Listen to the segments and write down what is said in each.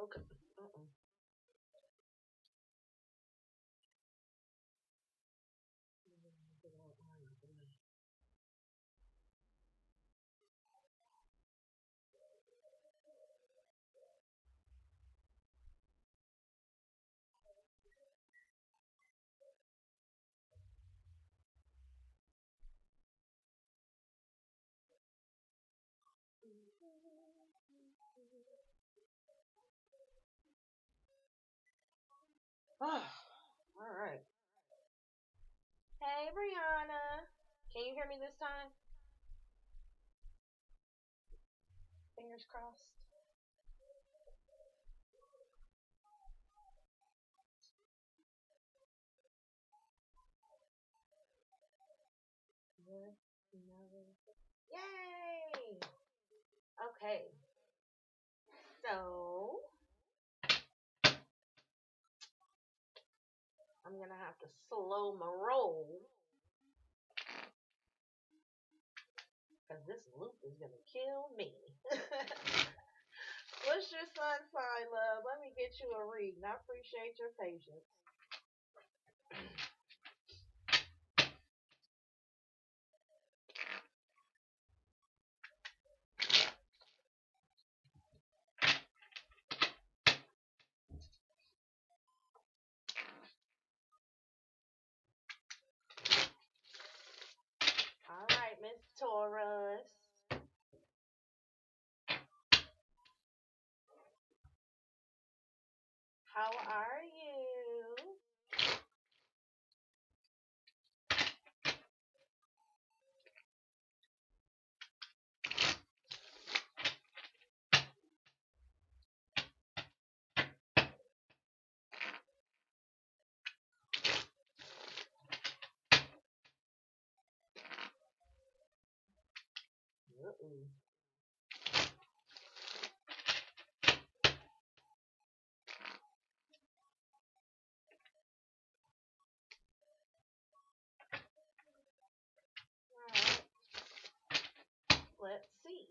Okay. Uh-uh. All right. Hey, Brianna. Can you hear me this time? Fingers crossed. Yes. No. Yay! Okay. So I'm gonna have to slow my roll because this loop is gonna kill me. What's your sun sign, love? Let me get you a reading. I appreciate your patience. All right, Miss Taurus. How are you? Uh-oh. All right, let's see.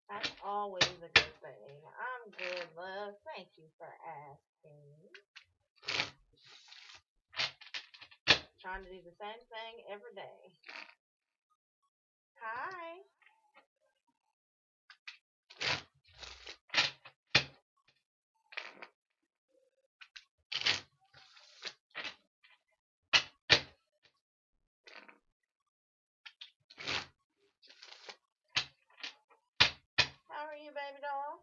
That's always a good thing. I'm good, love. Thank you for asking. Trying to do the same thing every day. Hi. How are you, baby doll?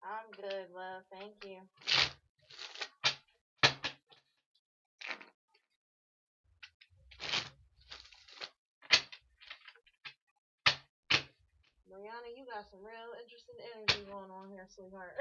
I'm good, love. Thank you. Mariana, you got some real interesting energy going on here, sweetheart.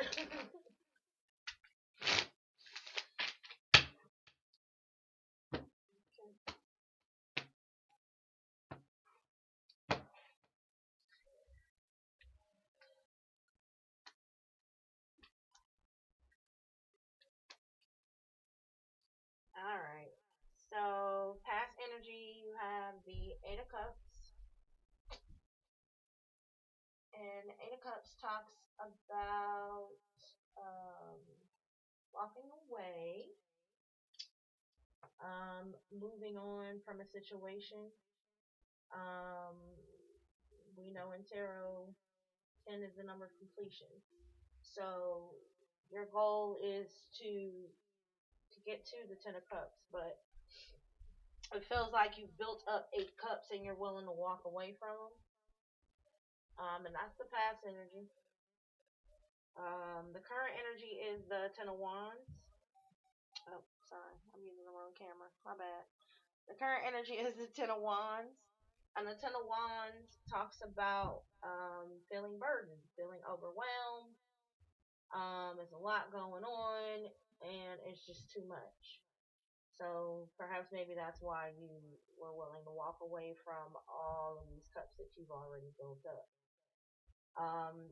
All right. So, past energy, you have the Eight of Cups. And Eight of Cups talks about um, walking away, moving on from a situation. Um, we know in tarot, 10 is the number of completion. So your goal is to get to the 10 of cups, but it feels like you've built up 8 cups and you're willing to walk away from them. And that's the past energy. The current energy is the 10 of wands. Oh, sorry, I'm using the wrong camera. My bad. The current energy is the Ten of Wands. And the Ten of Wands talks about feeling burdened, feeling overwhelmed. There's a lot going on, and it's just too much. So perhaps maybe that's why you were willing to walk away from all of these cups that you've already built up.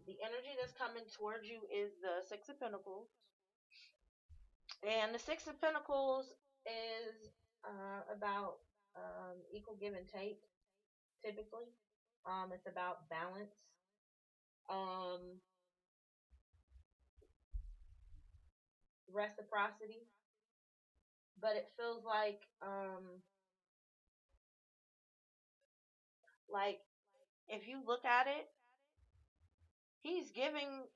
The energy that's coming towards you is the Six of Pentacles. And the Six of Pentacles is about equal give and take, typically. It's about balance, um, reciprocity, but it feels like if you look at it, he's giving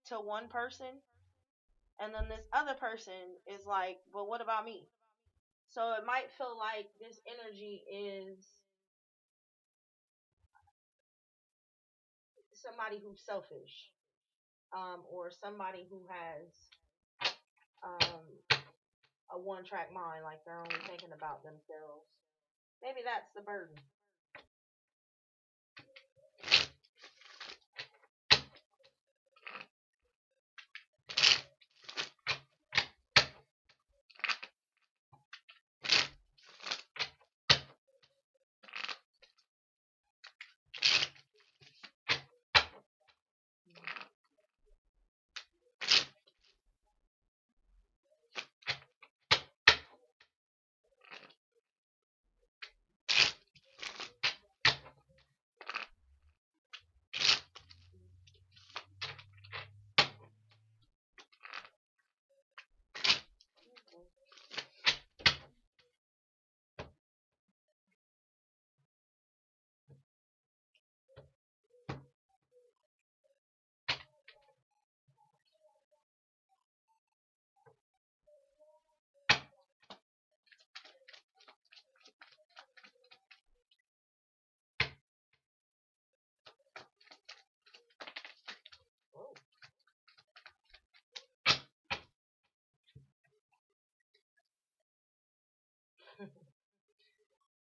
to one person, and then this other person is like, "But what about me?" So it might feel like this energy is somebody who's selfish, or somebody who has um, a one-track mind, like they're only thinking about themselves. Maybe that's the burden.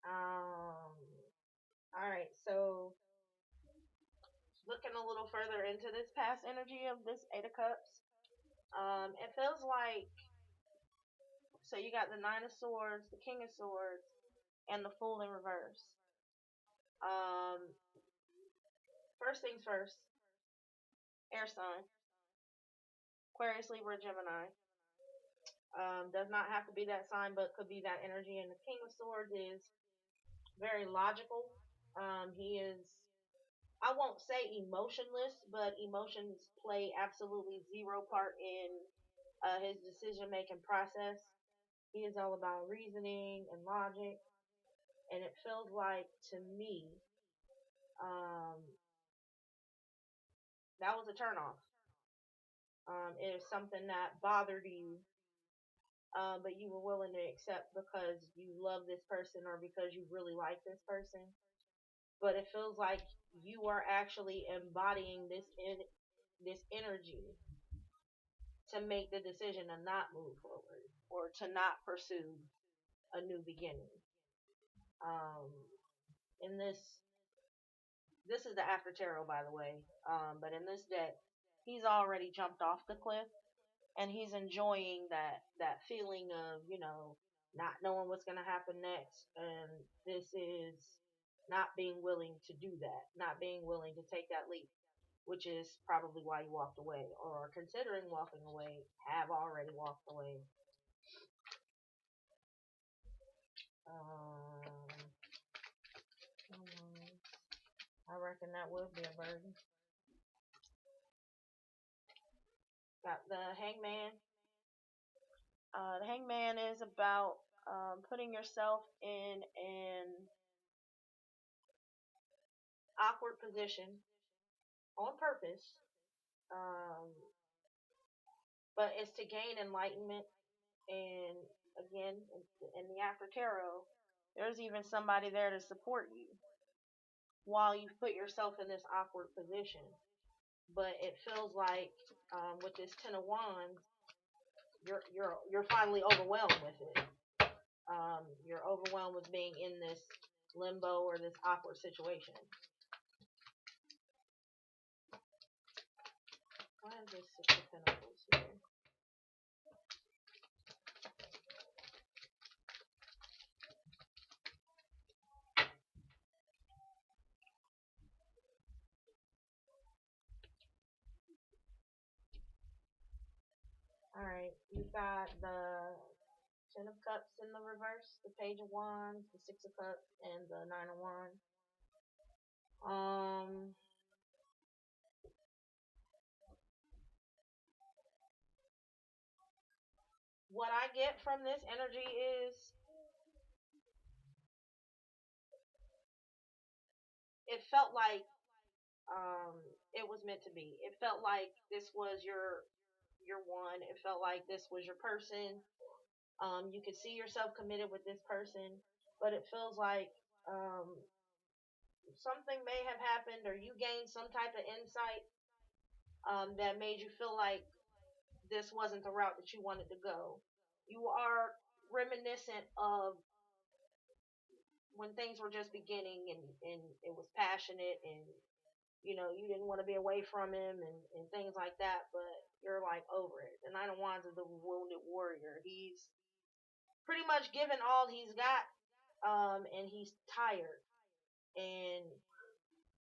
Oh. All right. So looking a little further into this past energy of this Eight of Cups, it feels like, so you got the Nine of Swords, the King of Swords, and the Fool in reverse. Um, First things first, air sign, Aquarius, Libra, Gemini. Does not have to be that sign, but could be that energy. And the King of Swords is very logical. He is, I won't say emotionless, but emotions play absolutely zero part in his decision making process. He is all about reasoning and logic, and it feels like to me um, that was a turnoff. It is something that bothered you, but you were willing to accept because you love this person or because you really like this person. But it feels like you are actually embodying this energy to make the decision to not move forward or to not pursue a new beginning. Um, in this is the after tarot, by the way. But in this deck, he's already jumped off the cliff, and he's enjoying that feeling of not knowing what's gonna happen next, and this is not being willing to do that, not being willing to take that leap, which is probably why you walked away or considering walking away, have already walked away. Um, I reckon that would be a burden. Got the Hangman. The Hangman is about putting yourself in an awkward position on purpose, um, but it's to gain enlightenment. And again, in the after tarot, there's even somebody there to support you while you put yourself in this awkward position. But it feels like with this Ten of Wands, you're finally overwhelmed with it. You're overwhelmed with being in this limbo or this awkward situation. Why is this Six of Pentacles here? Alright, you've got the Ten of Cups in the reverse, the Page of Wands, the Six of Cups, and the Nine of Wands. What I get from this energy is it felt like it was meant to be. It felt like this was your one. It felt like this was your person. You could see yourself committed with this person, but it feels like something may have happened, or you gained some type of insight that made you feel like this wasn't the route that you wanted to go. You are reminiscent of when things were just beginning, and it was passionate, and you didn't want to be away from him, and things like that, but you're like over it. The Nine of Wands is the wounded warrior. He's pretty much given all he's got, and he's tired, and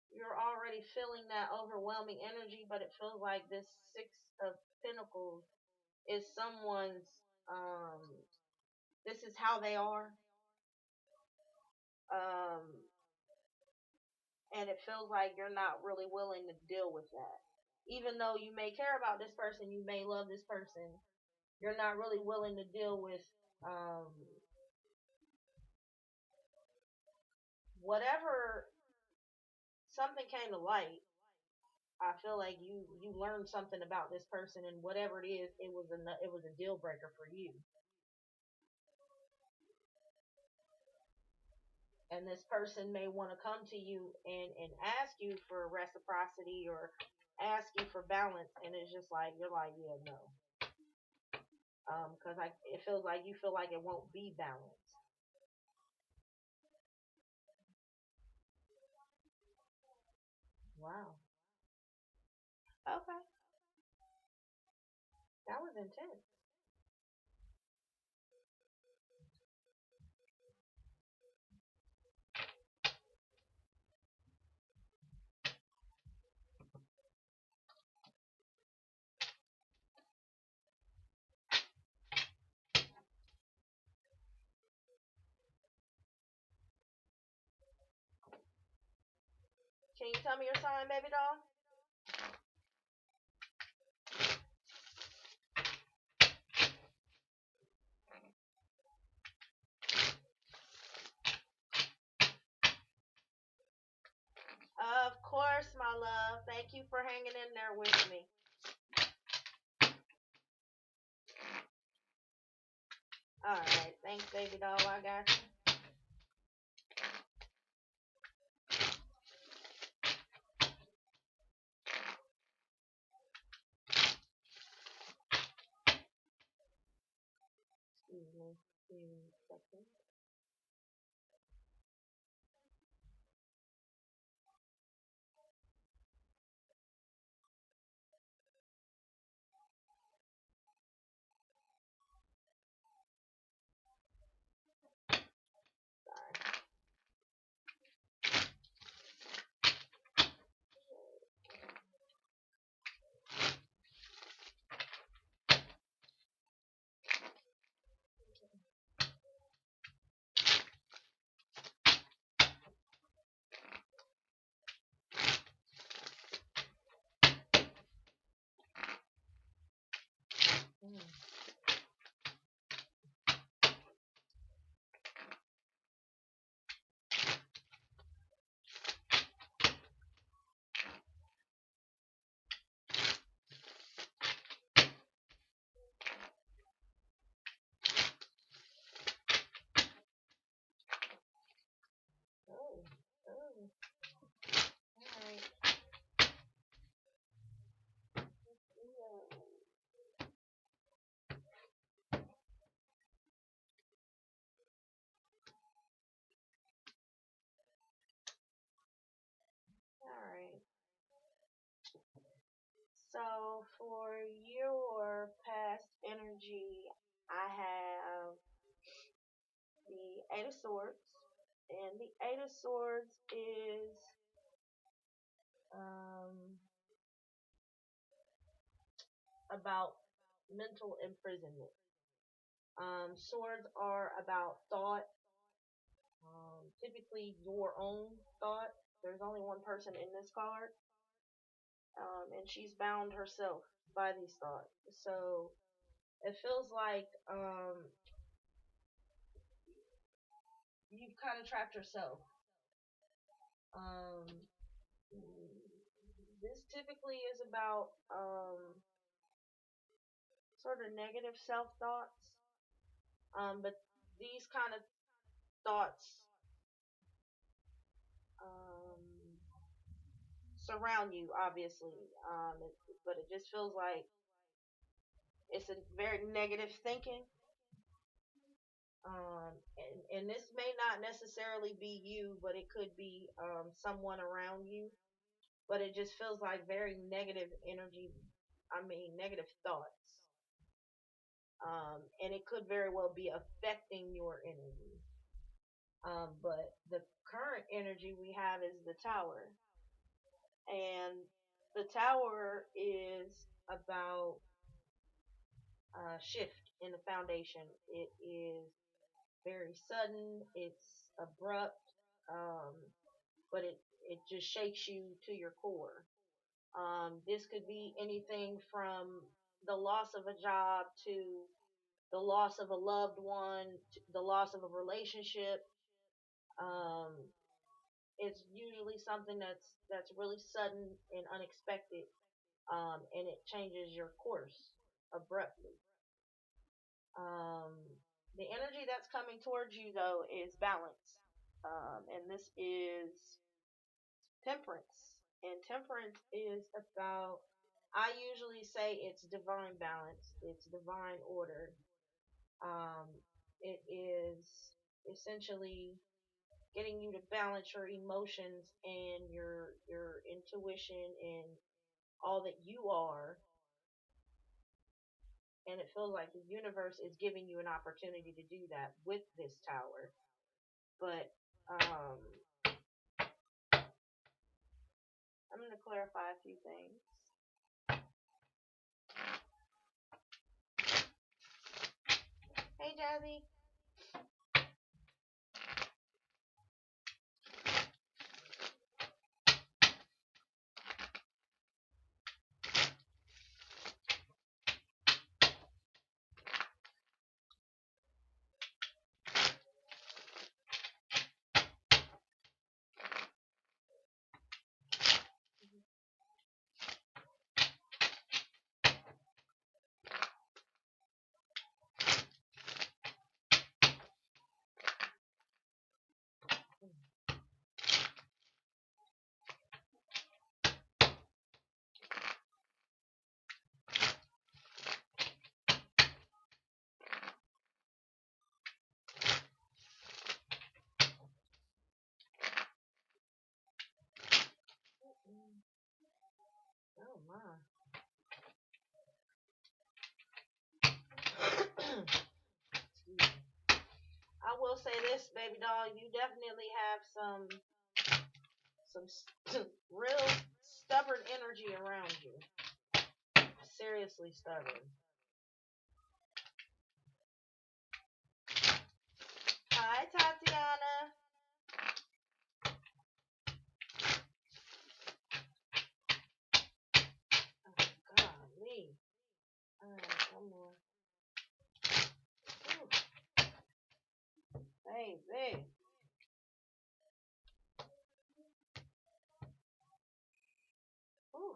you're already feeling that overwhelming energy, but it feels like this Six of Pentacles is someone's, um, this is how they are, um, and it feels like you're not really willing to deal with that. Even though you may care about this person, you may love this person, you're not really willing to deal with um, whatever. Something came to light. I feel like you learned something about this person, and whatever it is, it was a deal breaker for you. And this person may want to come to you and ask you for reciprocity, or ask you for balance, and it's just like you're like, yeah, no, because it feels like you feel like it won't be balanced. Wow. Okay, that was intense. Can you tell me your sign, baby doll? Of course, my love. Thank you for hanging in there with me. Alright, thanks, baby doll. I got you. Excuse me. Give me a second. Sorry. So for your past energy, I have the Eight of Swords, and the Eight of Swords is um, about mental imprisonment. Swords are about thought, typically your own thought. There's only one person in this card, and she's bound herself by these thoughts. So it feels like you've kind of trapped yourself. Um, this typically is about sort of negative self thoughts, but these kind of thoughts um, surround you, obviously, but it just feels like it's a very negative thinking. And this may not necessarily be you, but it could be someone around you. But it just feels like very negative energy. I mean, negative thoughts. And it could very well be affecting your energy. But the current energy we have is the tower. And the tower is about shift in the foundation. It is very sudden, it's abrupt, um, but it just shakes you to your core. This could be anything from the loss of a job to the loss of a loved one, to the loss of a relationship. Um, it's usually something that's really sudden and unexpected, and it changes your course abruptly. Um, the energy that's coming towards you though is balance, and this is temperance. And temperance is about, I usually say it's divine balance, it's divine order. Um, it is essentially getting you to balance your emotions and your intuition and all that you are, and it feels like the universe is giving you an opportunity to do that with this tower. But I'm going to clarify a few things. Hey, Jazzy. Oh my. Excuse me. I will say this, baby doll, you definitely have some real stubborn energy around you. Seriously stubborn. Hi, Tatiana. Oh, golly. Alright, one more. Ooh, baby. Ooh.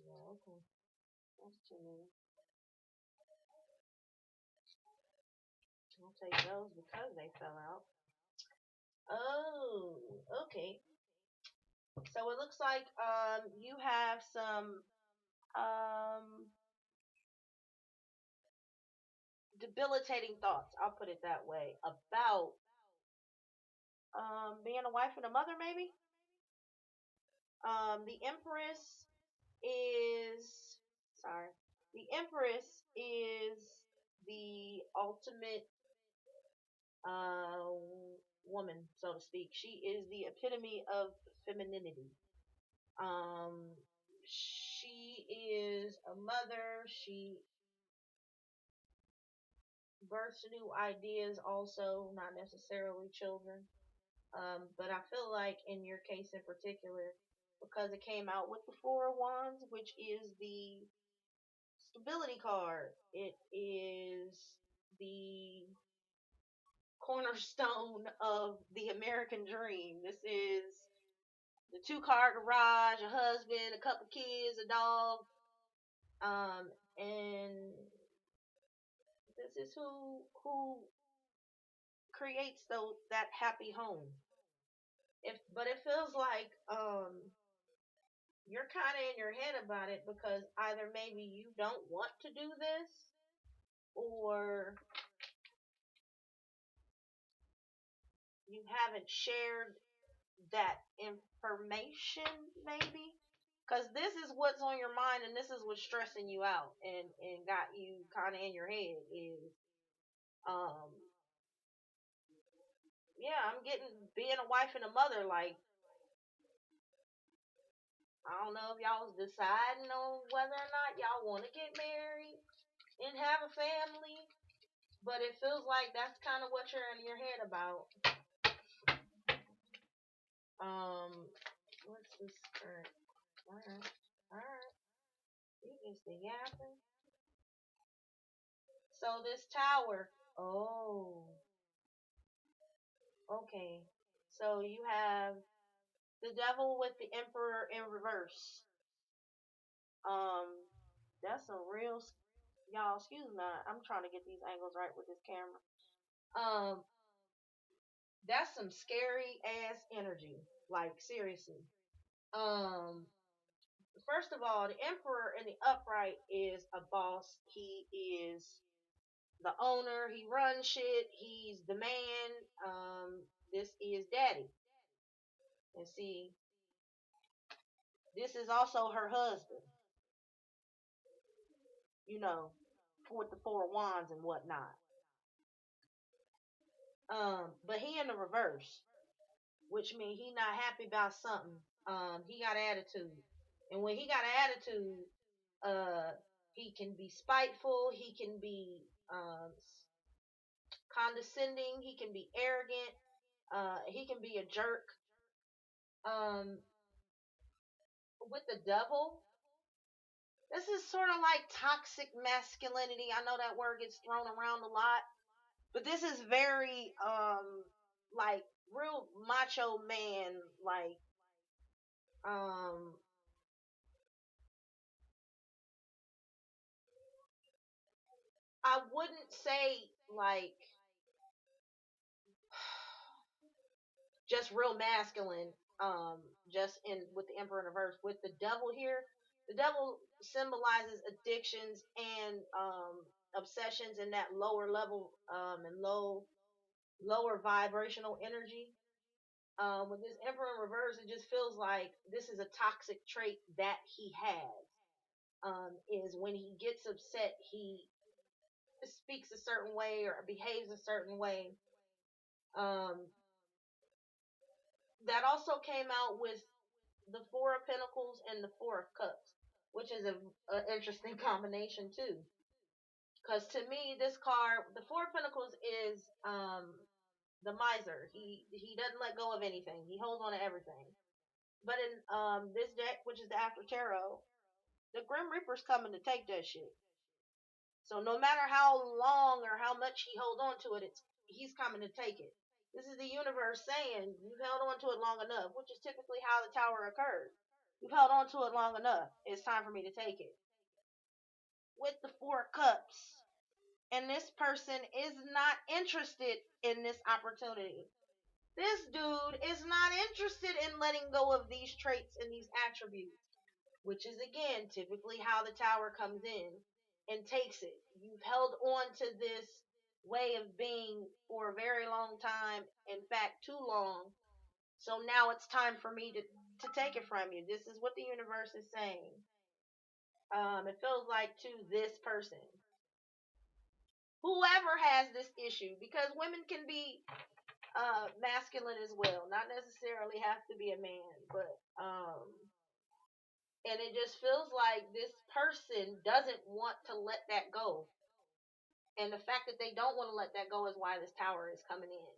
Yeah, okay. That's too many. I'll take those because they fell out. Oh, okay. So it looks like you have some um debilitating thoughts, I'll put it that way, about being a wife and a mother, maybe. The Empress is sorry. The Empress is the ultimate uh woman, so to speak. She is the epitome of femininity. Um, she is a mother. She births new ideas, also not necessarily children. But I feel like in your case in particular, because it came out with the Four of Wands, which is the stability card. It is the cornerstone of the American dream. This is the two-car garage, a husband, a couple kids, a dog, and this is who creates those that happy home. If but it feels like you're kind of in your head about it because either maybe you don't want to do this or you haven't shared that information maybe because this is what's on your mind and this is what's stressing you out and got you kind of in your head is um yeah, I'm getting being a wife and a mother, like I don't know if y'all was deciding on whether or not y'all want to get married and have a family, but it feels like that's kind of what you're in your head about. um what's this? All right, all right, you just the yapping. So this tower. Oh, okay. So you have the devil with the emperor in reverse. Um, that's a real y'all. Excuse me. I'm trying to get these angles right with this camera. Um, that's some scary ass energy. Like seriously. Um, first of all, the emperor in the upright is a boss. He is the owner. He runs shit. He's the man. This is daddy. And see, this is also her husband, you know, with the four wands and whatnot. But he in the reverse, which means he not happy about something. He got attitude, and when he got attitude, uh, he can be spiteful. He can be condescending. He can be arrogant. He can be a jerk. Um, with the devil, this is sort of like toxic masculinity. I know that word gets thrown around a lot, but this is very like real macho man, like um I wouldn't say like just real masculine, just in with the emperor in reverse. With the devil here, the devil symbolizes addictions and obsessions in that lower level and lower vibrational energy. With this emperor in reverse, it just feels like this is a toxic trait that he has. Is when he gets upset, he speaks a certain way or behaves a certain way. Um, that also came out with the Four of Pentacles and the Four of Cups, which is a interesting combination too. Because to me, this card, the Four of Pentacles, is the miser. He doesn't let go of anything. He holds on to everything. But in this deck, which is the After Tarot, the Grim Reaper's coming to take that shit. So no matter how long or how much he holds on to it, he's coming to take it. This is the universe saying you've held on to it long enough, which is typically how the tower occurs. You've held on to it long enough. It's time for me to take it. With the Four Cups. And this person is not interested in this opportunity. This dude is not interested in letting go of these traits and these attributes, which is again typically how the tower comes in. and takes it. You've held on to this way of being for a very long time, in fact, too long. So now it's time for me to take it from you. This is what the universe is saying. It feels like to this person, whoever has this issue, because women can be masculine as well, not necessarily have to be a man, but and it just feels like this person doesn't want to let that go. And the fact that they don't want to let that go is why this tower is coming in.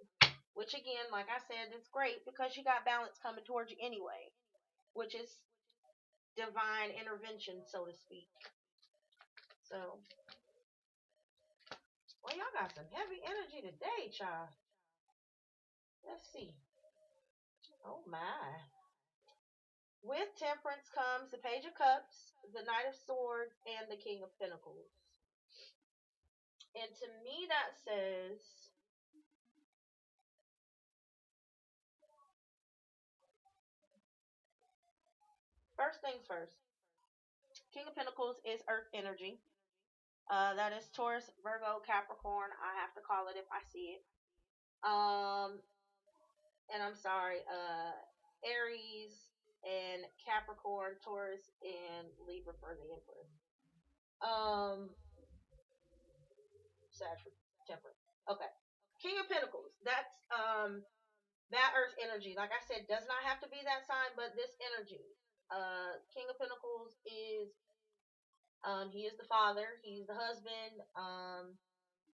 Which again, like I said, it's great because you got balance coming towards you anyway, which is divine intervention, so to speak. So, well, y'all got some heavy energy today, child. Let's see. Oh my. With temperance comes the Page of Cups, the Knight of Swords, and the King of Pentacles. And to me, that says first things first. King of Pentacles is Earth energy. That is Taurus, Virgo, Capricorn. I have to call it if I see it. And I'm sorry, Aries and Capricorn, Taurus, and Libra for the Emperor. Sagittarius, Temperance. Okay. King of Pentacles. That's that Earth energy. Like I said, does not have to be that sign, but this energy. King of Pentacles is he is the father, he's the husband,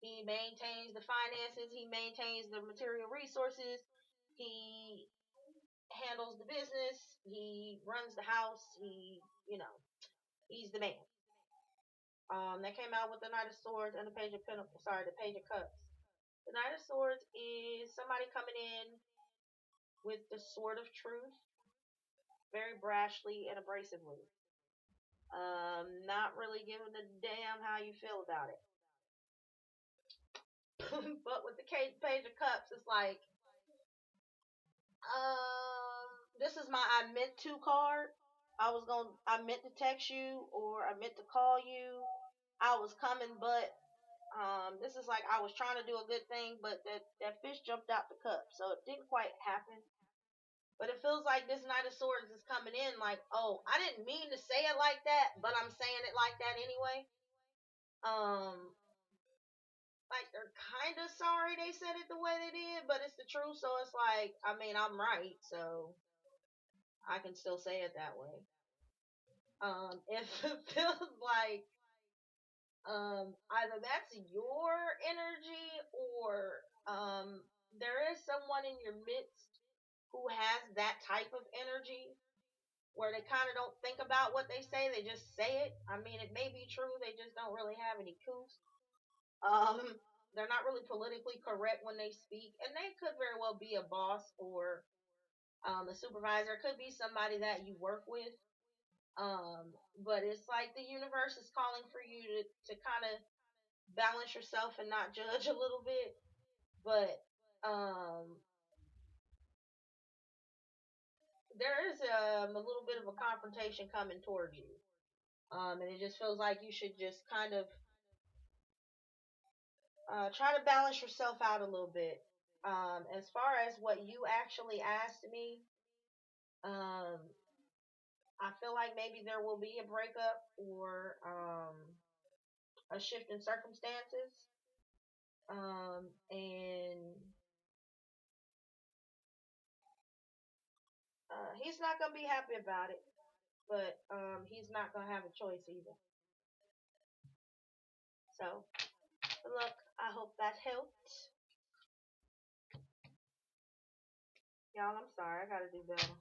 he maintains the finances, he maintains the material resources, he handles the business, he runs the house, he's the man. That came out with the Knight of Swords and the Page of Pentacles, the Page of Cups. The Knight of Swords is somebody coming in with the sword of truth, very brashly and abrasively. Not really giving a damn how you feel about it. But with the Page of Cups, it's like, this is my I meant to card. I meant to text you, or I meant to call you. I was coming, but this is like I was trying to do a good thing, but that fish jumped out the cup, so it didn't quite happen. But it feels like this Knight of Swords is coming in like, oh, I didn't mean to say it like that, but I'm saying it like that anyway. Like they're kind of sorry they said it the way they did, but it's the truth, so it's like, I mean, I'm right, so I can still say it that way. It feels like either that's your energy, or there is someone in your midst who has that type of energy where they kind of don't think about what they say, they just say it. I mean, it may be true, they just don't really have any couth. They're not really politically correct when they speak, and they could very well be a boss or a supervisor. It could be somebody that you work with. But it's like the universe is calling for you to kind of balance yourself and not judge a little bit. But there is a little bit of a confrontation coming towards you. And it just feels like you should just kind of try to balance yourself out a little bit. As far as what you actually asked me, I feel like maybe there will be a breakup, or a shift in circumstances. And he's not gonna be happy about it, but he's not gonna have a choice either. So, look, I hope that helped. Y'all, I'm sorry, I gotta do better.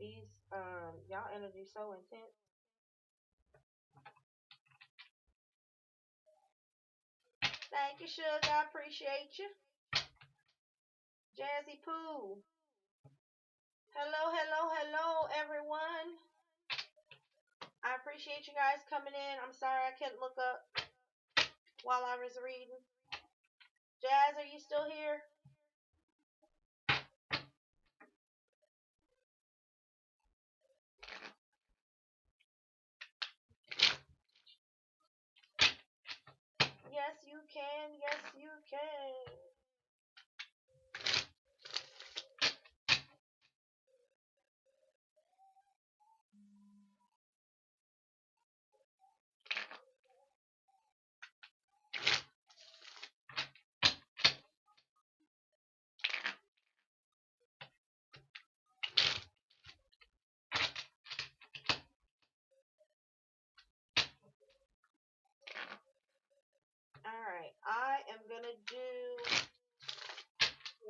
These y'all energy so intense. Thank you, Sugar. I appreciate you. Jazzy Pooh. Hello, hello, hello, everyone. I appreciate you guys coming in. I'm sorry I couldn't look up while I was reading. Jazz, are you still here? Yes, you can. Yes, you can. All right. I am going to do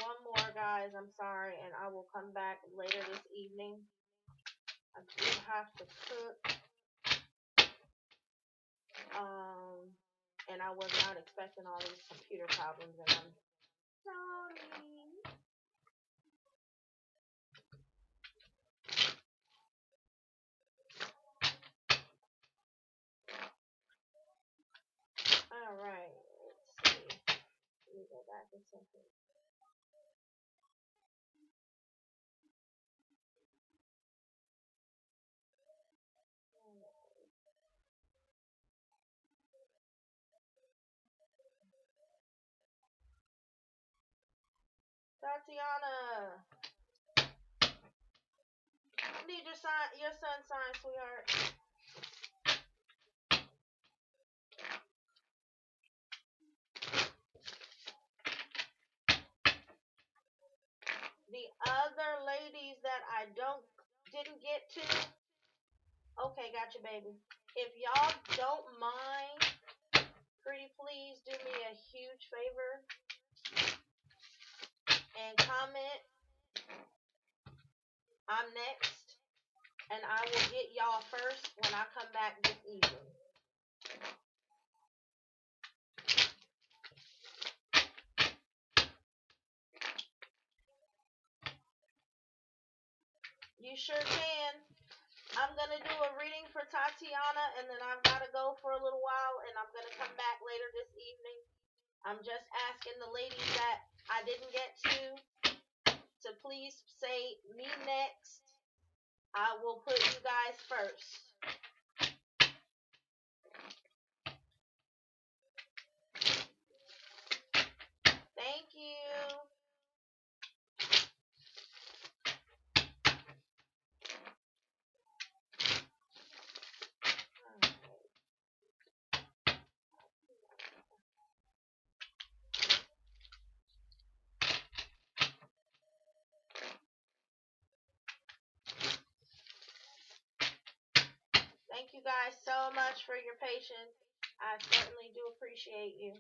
one more, guys. I'm sorry. And I will come back later this evening. I do have to cook. Um, and I was not expecting all these computer problems, and I'm sorry. All right. Let's see. Let me go back a second. Tatiana, I need your son's sign, sweetheart. The other ladies that I didn't get to. Okay, got you, baby. If y'all don't mind, pretty please do me a huge favor and comment. I'm next, and I will get y'all first when I come back this evening. You sure can. I'm gonna do a reading for Tatiana, and then I've gotta go for a little while, and I'm gonna come back later this evening. I'm just asking the ladies that I didn't get to please say me next. I will put you guys first. Thank you. Thank you guys so much for your patience. I certainly do appreciate you.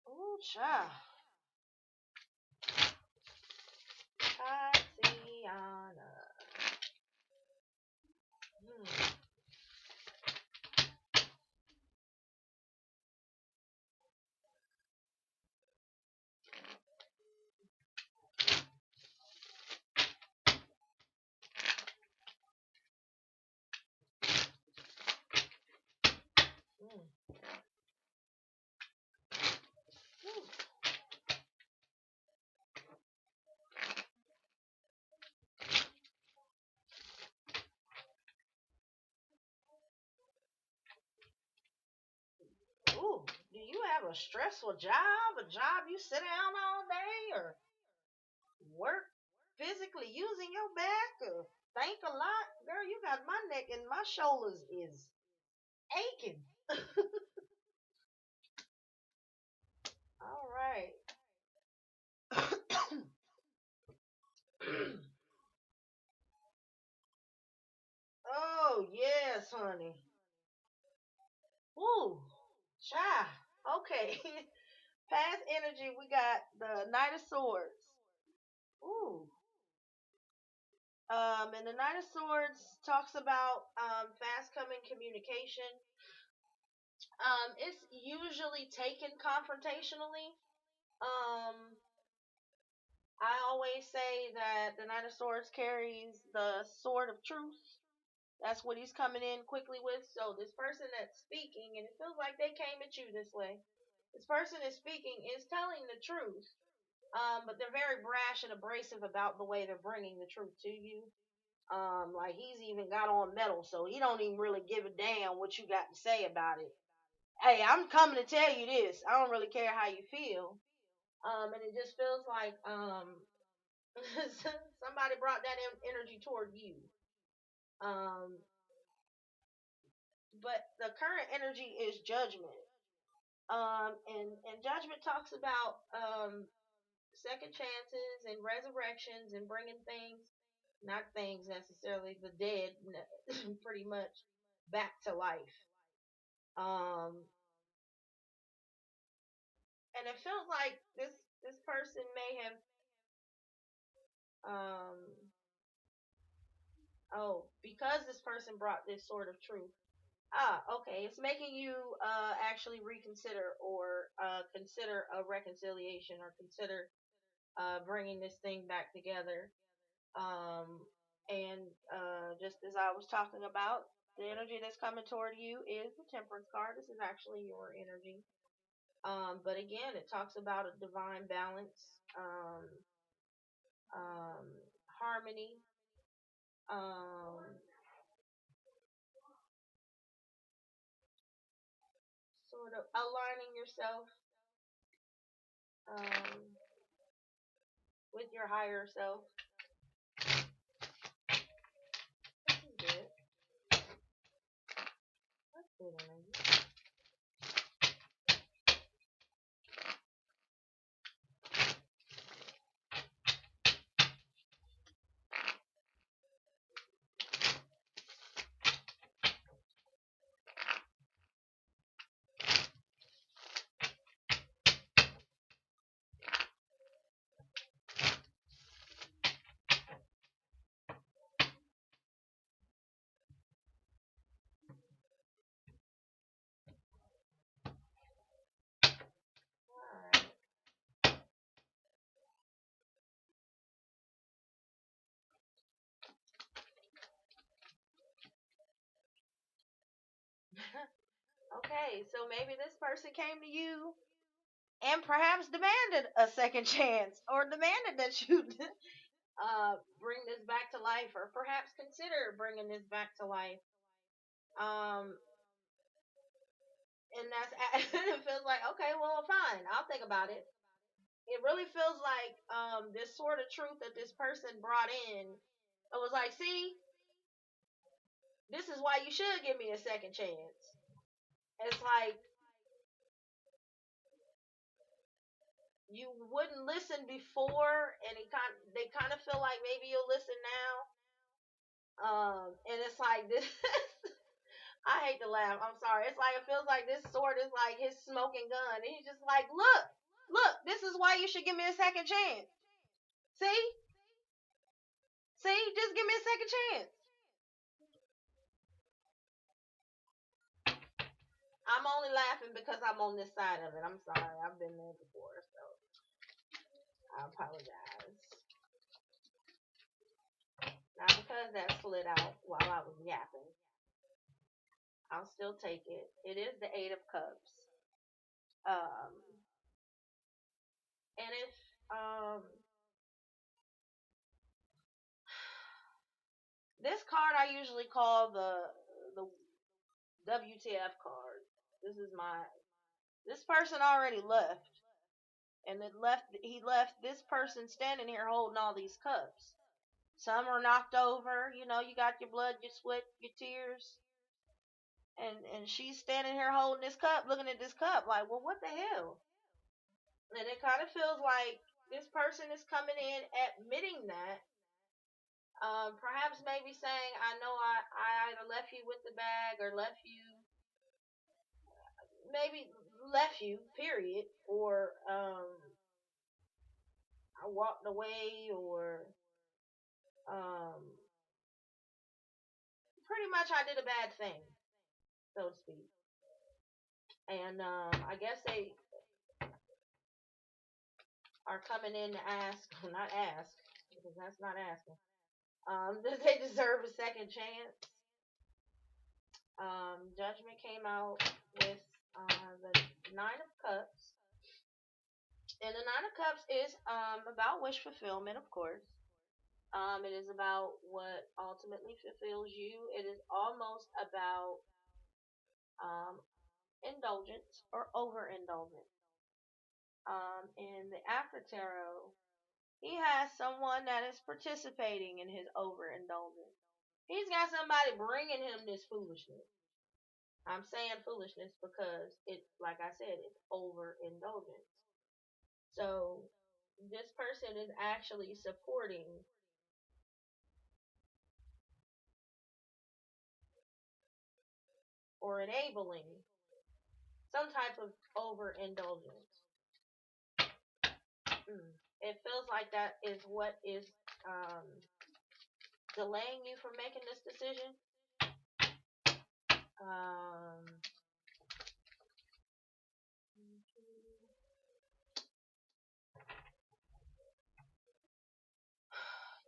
Ooh, child. Tatiana. Hmm. Mm. Ooh, do you have a stressful job? A job you sit down all day, or work physically using your back, or think a lot? Girl, you got my neck and my shoulders is aching. All right. Oh, yes, honey. Woo. Child. Okay. Past energy, we got the Knight of Swords. Ooh. And the Knight of Swords talks about fast coming communication. It's usually taken confrontationally. Um, I always say that the Knight of Swords carries the sword of truth. That's what he's coming in quickly with. So this person that's speaking, and it feels like they came at you this way. This person is speaking is telling the truth, but they're very brash and abrasive about the way they're bringing the truth to you. Like he's even got on metal, so he don't even really give a damn what you got to say about it. Hey, I'm coming to tell you this. I don't really care how you feel. And it just feels like somebody brought that energy toward you. Um, but the current energy is judgment. And judgment talks about second chances and resurrections and bringing things, not things necessarily, the dead, pretty much back to life. Um, and it feels like this person may have um because this person brought this sort of truth. Okay. It's making you actually reconsider or consider a reconciliation or consider bringing this thing back together. Um, and just as I was talking about, the energy that's coming toward you is the Temperance card. This is actually your energy. But again, it talks about a divine balance, um, harmony, um, sort of aligning yourself um, with your higher self. This is good. That's good energy. All right. Okay, so maybe this person came to you and perhaps demanded a second chance or demanded that you bring this back to life or perhaps consider bringing this back to life. Um, and that's it feels like okay, well, fine, I'll think about it. It really feels like this sort of truth that this person brought in. It was like, see, this is why you should give me a second chance. It's like you wouldn't listen before, and they kind of feel like maybe you'll listen now. And it's like this. I hate to laugh. I'm sorry. It's like it feels like this sword is like his smoking gun, and he's just like, look, this is why you should give me a second chance. See, just give me a second chance. I'm only laughing because I'm on this side of it. I'm sorry. I've been there before, so I apologize. Not because that slid out while I was yapping. I'll still take it. It is the Eight of Cups. Um, and if this card I usually call the WTF card. This is my this person already left, and he left this person standing here holding all these cups. Some are knocked over, you got your blood, your sweat, your tears, and she's standing here holding this cup, looking at this cup like, well, what the hell? And it kind of feels like this person is coming in admitting that. Perhaps maybe saying, I know I either left you with the bag or maybe left you, period, or I walked away, or um, pretty much I did a bad thing, so to speak. And I guess are coming in to ask, not ask, because that's not asking. Does they deserve a second chance? Judgment came out with the Nine of Cups. And the Nine of Cups is about wish fulfillment, of course. It is about what ultimately fulfills you. It is almost about um, indulgence or overindulgence. In the After Tarot, he has someone that is participating in his overindulgence. He's got somebody bringing him this foolishness. I'm saying foolishness because it's, like I said, it's overindulgence. So this person is actually supporting or enabling some type of overindulgence. It feels like that is what is um, delaying you from making this decision. Um,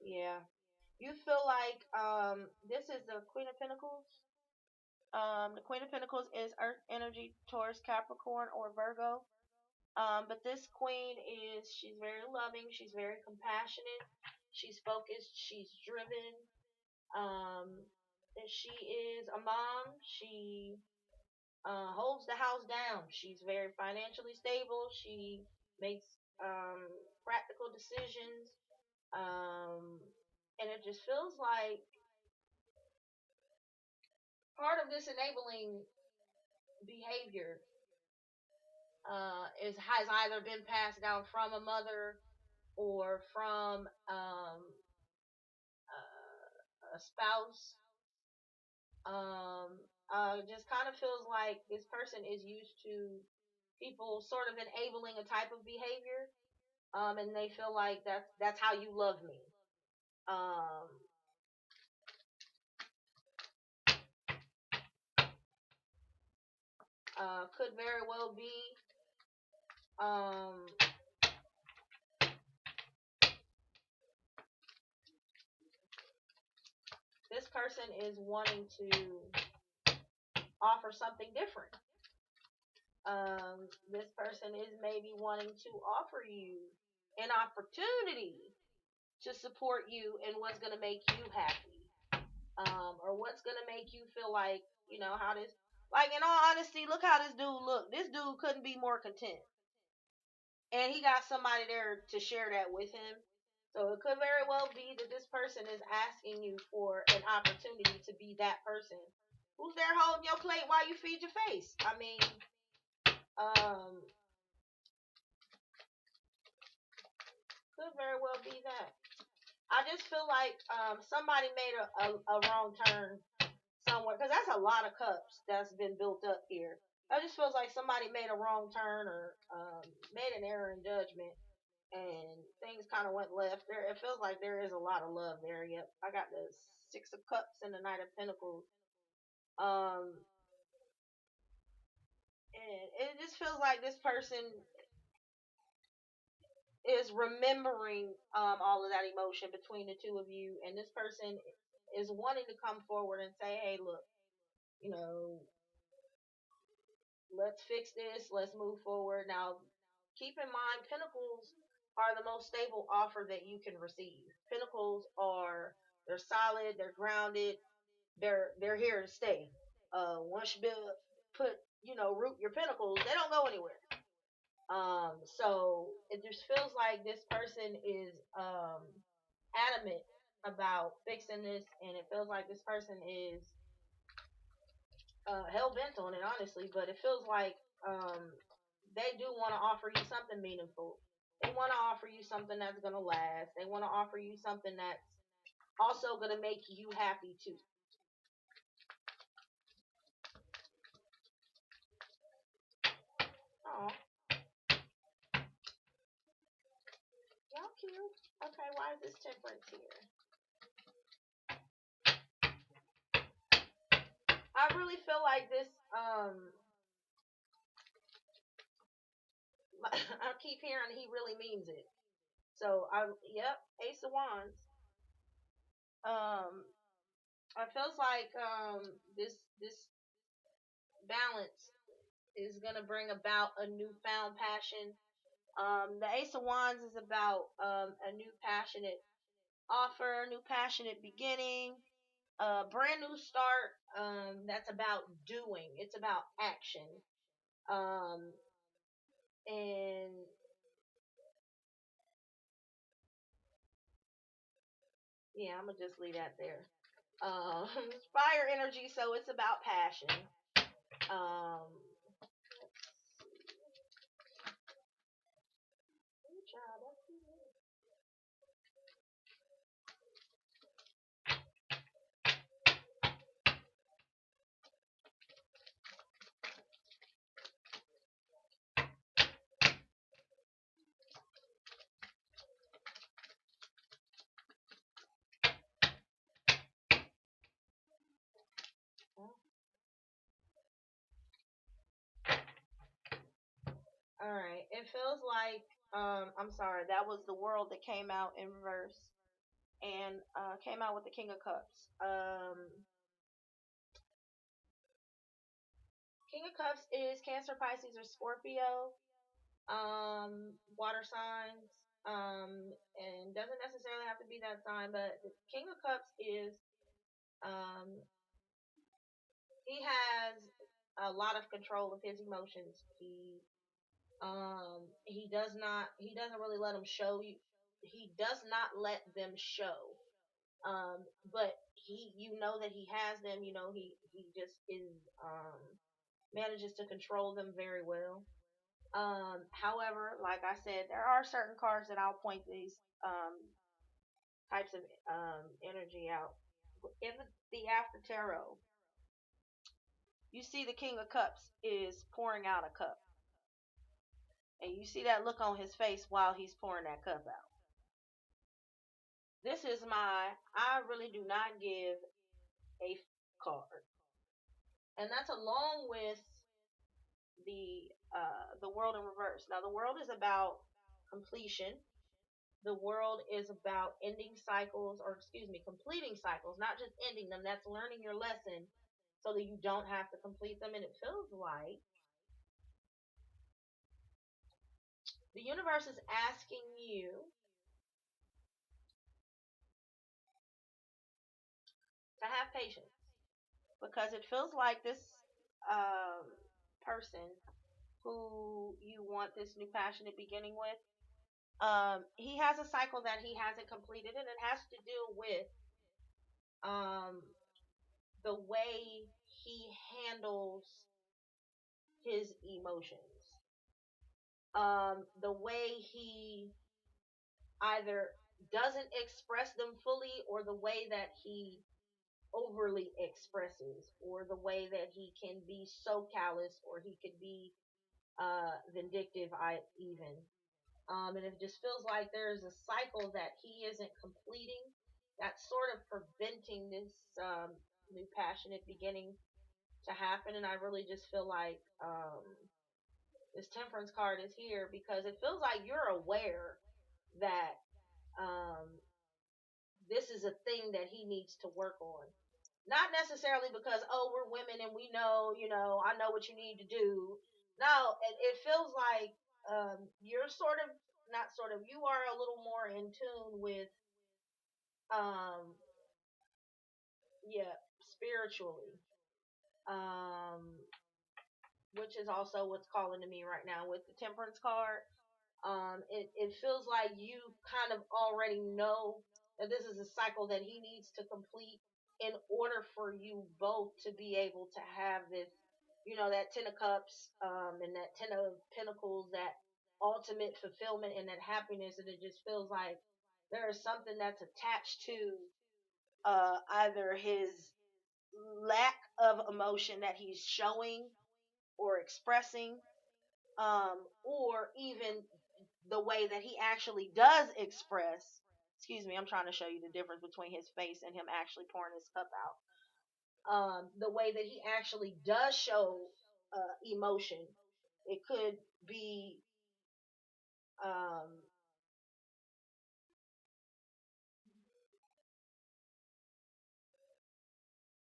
yeah, you feel like this is the Queen of Pentacles. The Queen of Pentacles is Earth energy, Taurus, Capricorn, or Virgo. But this queen she's very loving, she's very compassionate, she's focused, she's driven. Um, and she is a mom. She holds the house down. She's very financially stable. She makes practical decisions. And it just feels like part of this enabling behavior is has either been passed down from a mother or from a spouse. Just kind of feels like this person is used to people sort of enabling a type of behavior, and they feel like that's how you love me. Um, could very well be um, this person is wanting to offer something different. This person is maybe wanting to offer you an opportunity to support you in what's going to make you happy, or what's going to make you feel like, how this, like, in all honesty, look how this dude look. This dude couldn't be more content. And he got somebody there to share that with him. So it could very well be that this person is asking you for an opportunity to be that person who's there holding your plate while you feed your face. I mean, could very well be that. I just feel like somebody made a wrong turn somewhere, because that's a lot of cups that's been built up here. It just feels like somebody made a wrong turn or made an error in judgment, and things kind of went left. There, it feels like there is a lot of love there. Yep, I got the Six of Cups and the Knight of Pentacles. Um, and it just feels like this person is remembering all of that emotion between the two of you, and this person is wanting to come forward and say, "Hey, look, you know, let's fix this. Let's move forward." Now, keep in mind, Pentacles are the most stable offer that you can receive. Pentacles are they're solid, they're grounded, they're here to stay. Once you put root your Pentacles, they don't go anywhere. So it just feels like this person is adamant about fixing this, and it feels like this person is hell bent on it, honestly. But it feels like they do want to offer you something meaningful. They want to offer you something that's gonna last. They want to offer you something that's also gonna make you happy too. Oh, y'all cute. Okay, why is this Temperance here? I really feel like this I keep hearing he really means it. So yep, Ace of Wands. Um, it feels like this balance is gonna bring about a newfound passion. The Ace of Wands is about a new passionate offer, new passionate beginning, a brand new start. That's about doing. It's about action. Um, and yeah, I'm gonna just leave that there. Um, fire energy, so it's about passion. Um, all right. It feels like I'm sorry, that was the world that came out in reverse and came out with the King of Cups. King of Cups is Cancer, Pisces, or Scorpio. Water signs. And doesn't necessarily have to be that sign, but the King of Cups is um he has a lot of control of his emotions. He doesn't really let them show you. He does not let them show. But you know that he has them. You know he just is manages to control them very well. However, like I said, there are certain cards that I'll point these types of energy out. In the after tarot, you see the King of Cups is pouring out a cup, and you see that look on his face while he's pouring that cup out. This is I really do not give a card, and that's along with the world in reverse. Now the world is about completion. The world is about ending cycles, or excuse me, completing cycles, not just ending them. That's learning your lesson so that you don't have to complete them. And it feels like the universe is asking you to have patience because it feels like this um, person who you want this new passionate beginning with, he has a cycle that he hasn't completed, and it has to do with um, the way he handles his emotions, the way he either doesn't express them fully, or the way that he overly expresses, or the way that he can be so callous, or he could be vindictive. I even and it just feels like there's a cycle that he isn't completing, that's sort of preventing this new passionate beginning to happen. And I really just feel like this temperance card is here because it feels like you're aware that um, this is a thing that he needs to work on. Not necessarily because, oh, we're women and we know, I know what you need to do. No, it feels like you're sort of, not sort of, you are a little more in tune with, um, yeah, spiritually. Um, which is also what's calling to me right now with the temperance card. It feels like you kind of already know that this is a cycle that he needs to complete in order for you both to be able to have this, that Ten of Cups, and that Ten of Pentacles, that ultimate fulfillment and that happiness. And it just feels like there is something that's attached to either his lack of emotion that he's showing or expressing, or even the way that he actually does express. Excuse me, I'm trying to show you the difference between his face and him actually pouring his cup out. The way that he actually does show emotion, it could be Um,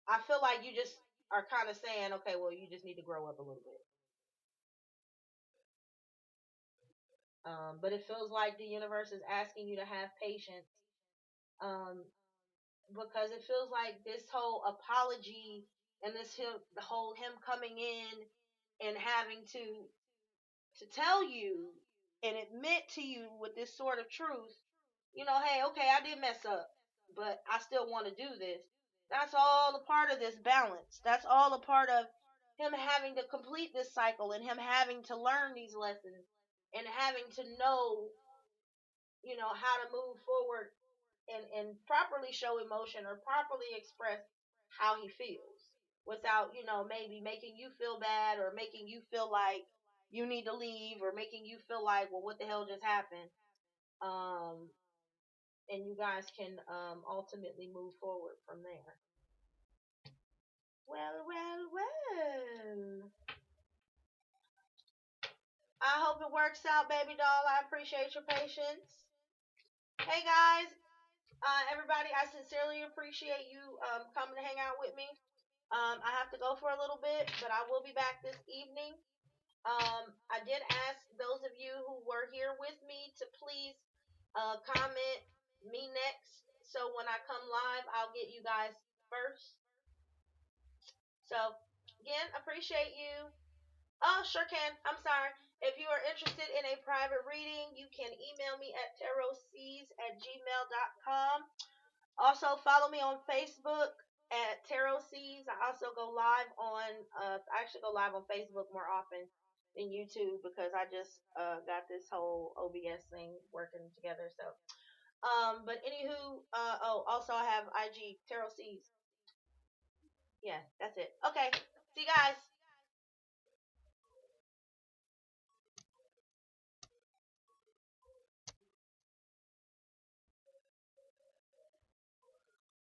I feel like you just are kind of saying, okay, well, you just need to grow up a little bit. But it feels like the universe is asking you to have patience. Um, because it feels like this whole apology and the whole him coming in and having to tell you and admit to you with this sort of truth, hey, okay, I did mess up, but I still want to do this. That's all a part of this balance. That's all a part of him having to complete this cycle and him having to learn these lessons and having to know, how to move forward and properly show emotion or properly express how he feels without, maybe making you feel bad or making you feel like you need to leave or making you feel like, well, what the hell just happened? Um, and you guys can ultimately move forward from there. Well, well, well. I hope it works out, baby doll. I appreciate your patience. Hey, guys. Everybody, I sincerely appreciate you coming to hang out with me. I have to go for a little bit, but I will be back this evening. I did ask those of you who were here with me to please comment me next. So when I come live, I'll get you guys first. So again, appreciate you. Oh, sure can. I'm sorry. If you are interested in a private reading, you can email me at tarotseas@gmail.com. Also, follow me on Facebook at Tarot Seeds. I also go live on, I actually go live on Facebook more often than YouTube because I just got this whole OBS thing working together. So, but anywho, also I have IG Tarot Seeds. Yeah, that's it. Okay, see you guys.